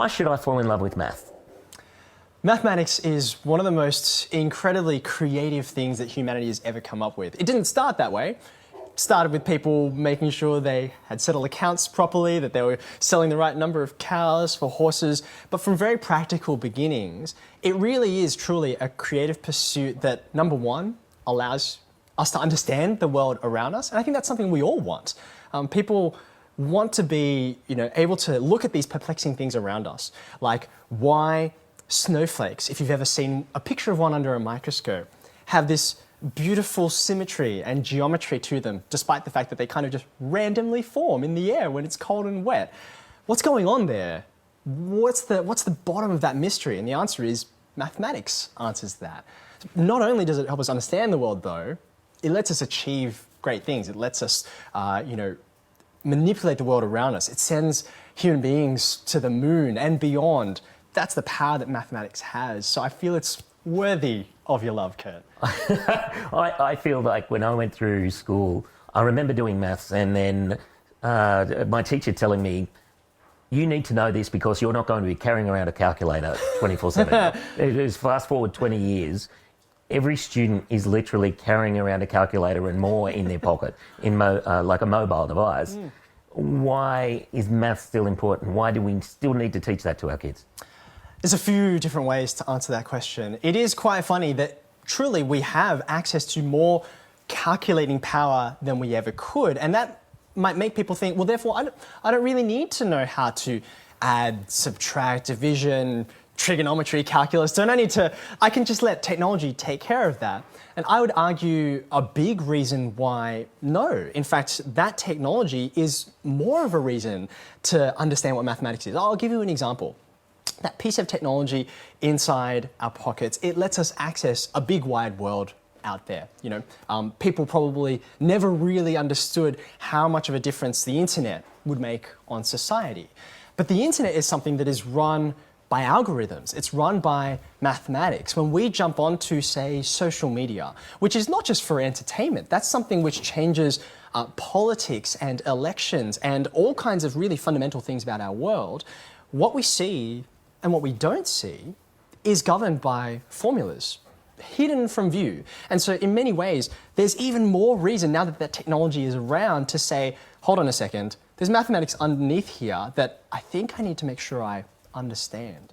Why should I fall in love with math? Mathematics is one of the most incredibly creative things that humanity has ever come up with. It didn't start that way. It started with people making sure they had settled accounts properly, that they were selling the right number of cows for horses. But from very practical beginnings, it really is truly a creative pursuit that, number one, allows us to understand the world around us. And I think that's something we all want. People want to be, able to look at these perplexing things around us, like why snowflakes, if you've ever seen a picture of one under a microscope, have this beautiful symmetry and geometry to them, despite the fact that they kind of just randomly form in the air when it's cold and wet. What's going on there? What's the bottom of that mystery? And the answer is mathematics answers that. Not only does it help us understand the world, though, it lets us achieve great things. It lets us, manipulate the world around us. It sends human beings to the moon and beyond. That's the power that mathematics has. So I feel it's worthy of your love, Kurt. I feel like when I went through school, I remember doing maths and then my teacher telling me, you need to know this because you're not going to be carrying around a calculator 24/7. It was fast forward 20 years. Every student is literally carrying around a calculator and more in their pocket, like a mobile device. Why is math still important? Why do we still need to teach that to our kids? There's a few different ways to answer that question. It is quite funny that truly we have access to more calculating power than we ever could. And that might make people think, well, therefore, I don't really need to know how to add, subtract, division, trigonometry, calculus. I can just let technology take care of that. And I would argue a big reason why no. In fact, that technology is more of a reason to understand what mathematics is. I'll give you an example. That piece of technology inside our pockets, it lets us access a big wide world out there. People probably never really understood how much of a difference the internet would make on society. But the internet is something that is run by algorithms. It's run by mathematics. When we jump onto, say, social media, which is not just for entertainment, that's something which changes politics and elections and all kinds of really fundamental things about our world, what we see and what we don't see is governed by formulas, hidden from view. And so in many ways, there's even more reason now that that technology is around to say, hold on a second, there's mathematics underneath here that I think I need to make sure I understand.